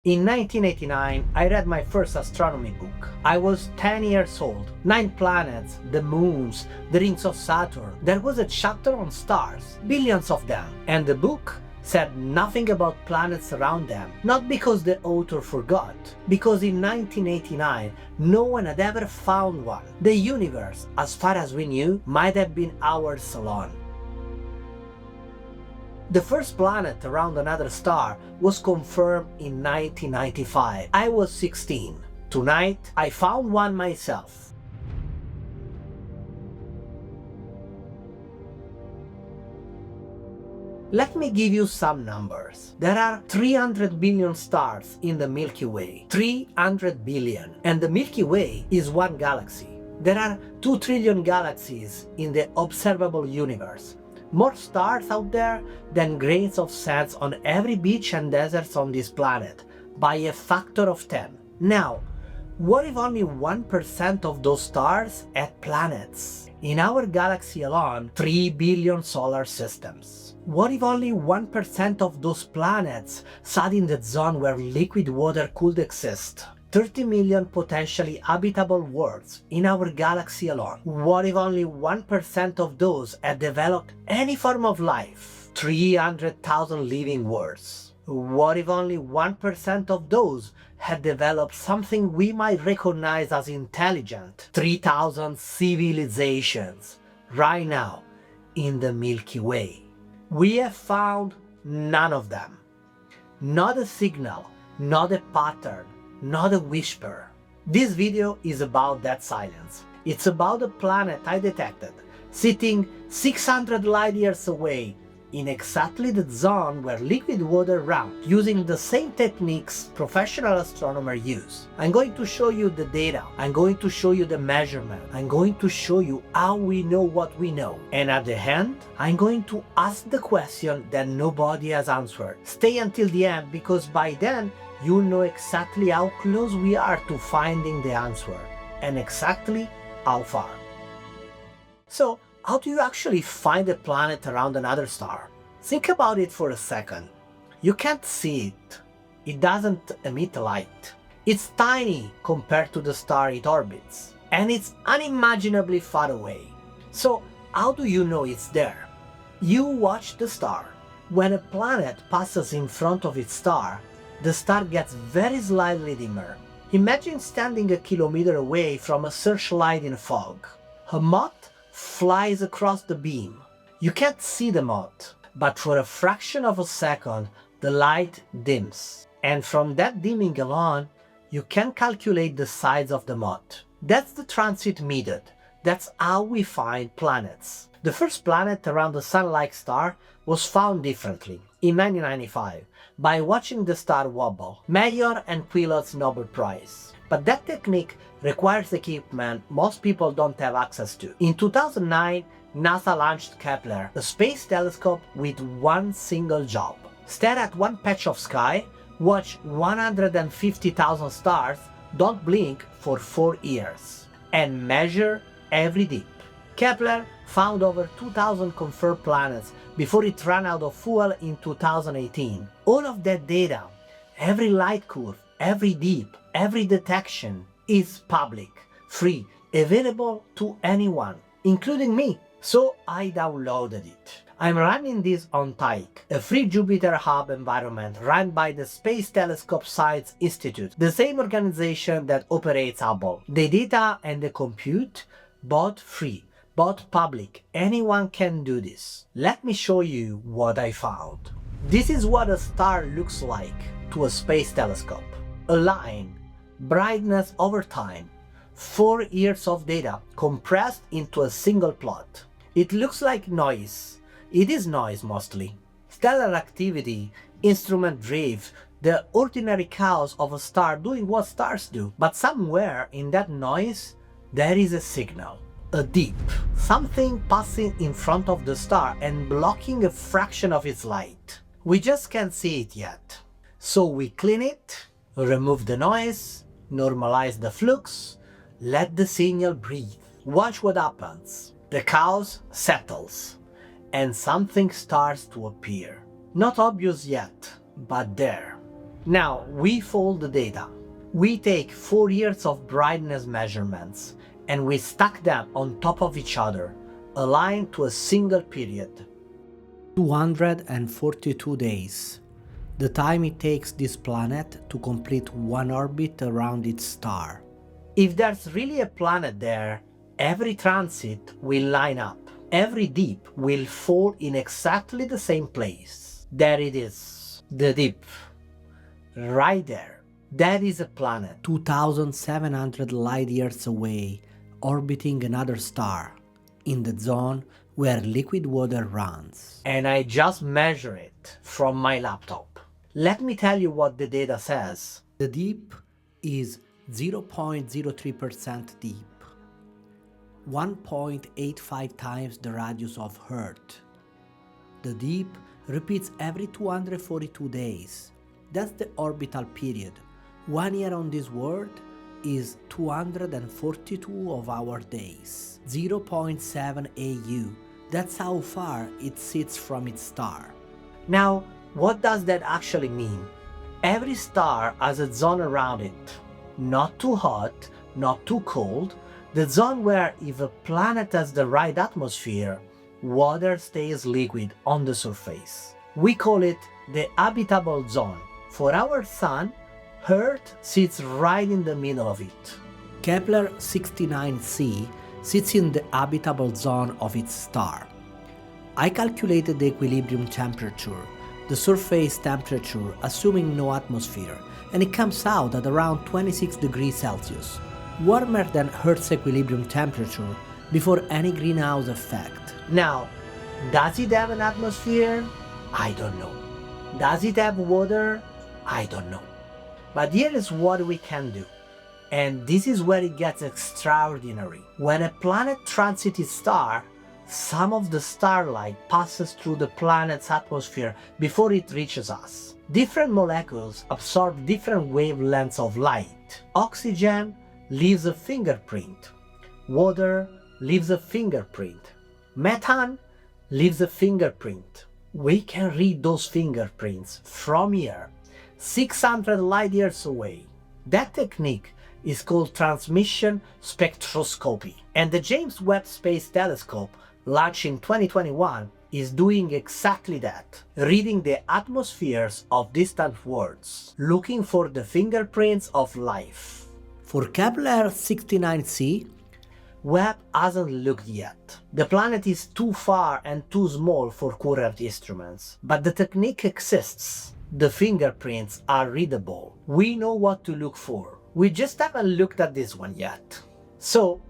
In 1989, I read my first astronomy book. I was 10 years old. 9 planets, the moons, the rings of Saturn. There was a chapter on stars, billions of them. And the book said nothing about planets around them. Not because the author forgot, because in 1989, no one had ever found one. The universe, as far as we knew, might have been ours alone. The first planet around another star was confirmed in 1995. I was 16. Tonight, I found one myself. Let me give you some numbers. There are 300 billion stars in the Milky Way. 300 billion. And the Milky Way is one galaxy. There are 2 trillion galaxies in the observable universe. More stars out there than grains of sand on every beach and deserts on this planet, by a factor of 10. Now, what if only 1% of those stars had planets? In our galaxy alone, 3 billion solar systems. What if only 1% of those planets sat in the zone where liquid water could exist? 30 million potentially habitable worlds in our galaxy alone. What if only 1% of those had developed any form of life? 300,000 living worlds. What if only 1% of those had developed something we might recognize as intelligent? 3,000 civilizations right now in the Milky Way. We have found none of them. Not a signal, not a pattern, not a whisper. This video is about that silence. It's about a planet I detected, sitting 600 light years away, in exactly the zone where liquid water runs, using the same techniques professional astronomers use. I'm going to show you the data, I'm going to show you the measurement, I'm going to show you how we know what we know. And at the end, I'm going to ask the question that nobody has answered. Stay until the end, because by then, you'll know exactly how close we are to finding the answer, and exactly how far. So, how do you actually find a planet around another star? Think about it for a second. You can't see it. It doesn't emit light. It's tiny compared to the star it orbits, and it's unimaginably far away. So, how do you know it's there? You watch the star. When a planet passes in front of its star, the star gets very slightly dimmer. Imagine standing a kilometer away from a searchlight in fog. A moth flies across the beam. You can't see the moth, but for a fraction of a second, the light dims. And from that dimming alone, you can calculate the size of the moth. That's the transit method. That's how we find planets. The first planet around a sun-like star was found differently, in 1995, by watching the star wobble. Mayor and Quillot's Nobel Prize. But that technique requires equipment most people don't have access to. In 2009, NASA launched Kepler, a space telescope with one single job. Stare at one patch of sky, watch 150,000 stars, don't blink for 4 years, and measure every dip. Kepler found over 2,000 confirmed planets before it ran out of fuel in 2018. All of that data, every light curve, every dip, every detection, is public, free, available to anyone, including me. So I downloaded it. I'm running this on Tyche, a free Jupyter Hub environment run by the Space Telescope Science Institute, the same organization that operates Hubble. The data and the compute, both free, both public. Anyone can do this. Let me show you what I found. This is what a star looks like to a space telescope. A line, brightness over time, 4 years of data compressed into a single plot. It looks like noise. It is noise mostly. Stellar activity, instrument drift, the ordinary chaos of a star doing what stars do. But somewhere in that noise, there is a signal. A dip. Something passing in front of the star and blocking a fraction of its light. We just can't see it yet. So we clean it, remove the noise, normalize the flux, let the signal breathe. Watch what happens. The chaos settles, and something starts to appear. Not obvious yet, but there. Now we fold the data. We take 4 years of brightness measurements and we stack them on top of each other, aligned to a single period. 242 days. The time it takes this planet to complete one orbit around its star. If there's really a planet there, every transit will line up. Every dip will fall in exactly the same place. There it is. The dip. Right there. That is a planet 2,700 light years away, orbiting another star, in the zone where liquid water runs. And I just measure it from my laptop. Let me tell you what the data says. The dip is 0.03% deep, 1.85 times the radius of Earth. The dip repeats every 242 days. That's the orbital period. 1 year on this world is 242 of our days. 0.7 AU. That's how far it sits from its star. Now, what does that actually mean? Every star has a zone around it. Not too hot, not too cold. The zone where if a planet has the right atmosphere, water stays liquid on the surface. We call it the habitable zone. For our Sun, Earth sits right in the middle of it. Kepler 69c sits in the habitable zone of its star. I calculated the equilibrium temperature, the surface temperature assuming no atmosphere, and it comes out at around 26 degrees Celsius, warmer than Earth's equilibrium temperature before any greenhouse effect. Now, does it have an atmosphere? I don't know. Does it have water? I don't know. But here is what we can do. And this is where it gets extraordinary. When a planet transits its star, some of the starlight passes through the planet's atmosphere before it reaches us. Different molecules absorb different wavelengths of light. Oxygen leaves a fingerprint. Water leaves a fingerprint. Methane leaves a fingerprint. We can read those fingerprints from here, 600 light years away. That technique is called transmission spectroscopy. And the James Webb Space Telescope, launched in 2021, is doing exactly that, reading the atmospheres of distant worlds, looking for the fingerprints of life. For Kepler 69c, Webb hasn't looked yet. The planet is too far and too small for current instruments, but the technique exists. The fingerprints are readable. We know what to look for. We just haven't looked at this one yet. So,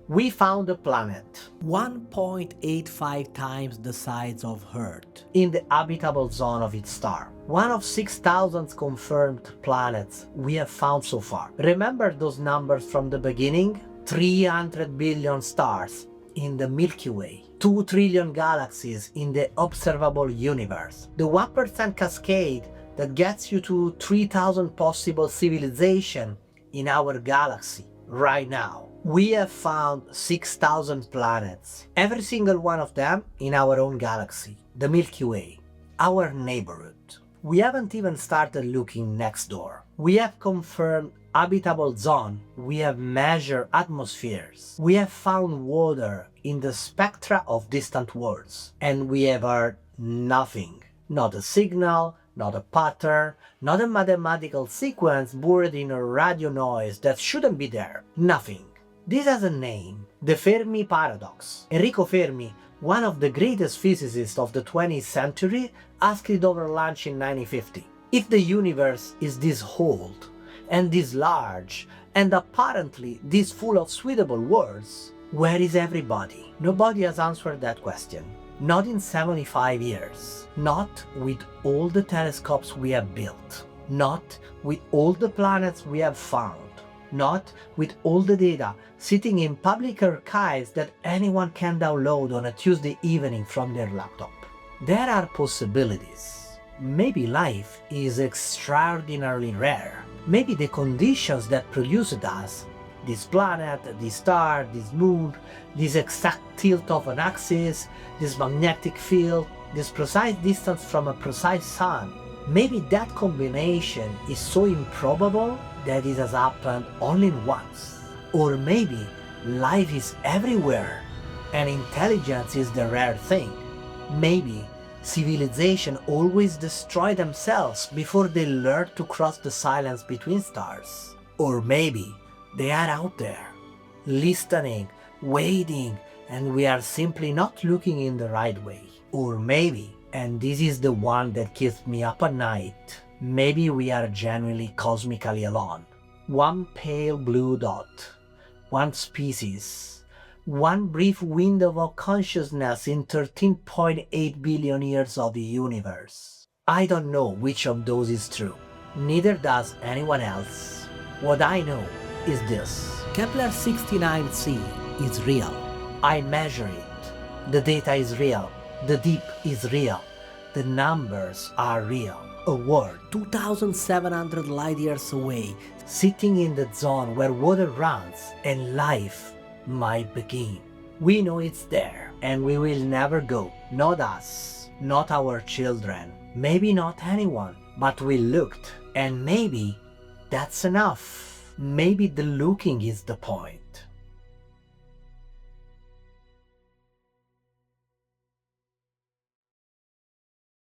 we found a planet 1.85 times the size of Earth in the habitable zone of its star. One of 6,000 confirmed planets we have found so far. Remember those numbers from the beginning? 300 billion stars in the Milky Way, 2 trillion galaxies in the observable universe. The 1% cascade that gets you to 3,000 possible civilizations in our galaxy right now. We have found 6,000 planets, every single one of them in our own galaxy, the Milky Way, our neighborhood. We haven't even started looking next door. We have confirmed habitable zone, we have measured atmospheres, we have found water in the spectra of distant worlds, and we have heard nothing. Not a signal, not a pattern, not a mathematical sequence buried in a radio noise that shouldn't be there. Nothing. This has a name, the Fermi Paradox. Enrico Fermi, one of the greatest physicists of the 20th century, asked it over lunch in 1950. If the universe is this old, and this large, and apparently this full of suitable worlds, where is everybody? Nobody has answered that question. Not in 75 years. Not with all the telescopes we have built. Not with all the planets we have found. Not with all the data sitting in public archives that anyone can download on a Tuesday evening from their laptop. There are possibilities. Maybe life is extraordinarily rare. Maybe the conditions that produced us, this planet, this star, this moon, this exact tilt of an axis, this magnetic field, this precise distance from a precise sun, Maybe that combination is so improbable that it has happened only once. Or maybe life is everywhere and intelligence is the rare thing. Maybe civilization always destroy themselves before they learn to cross the silence between stars. Or maybe they are out there, listening, waiting, and we are simply not looking in the right way. Or maybe, and this is the one that keeps me up at night, maybe we are genuinely cosmically alone. One pale blue dot, one species, one brief window of consciousness in 13.8 billion years of the universe. I don't know which of those is true. Neither does anyone else. What I know is this. Kepler 69c is real. I measure it. The data is real. The deep is real. The numbers are real. A world 2,700 light years away, sitting in the zone where water runs and life might begin. We know it's there and we will never go. Not us, not our children, maybe not anyone, but we looked and maybe that's enough. Maybe the looking is the point.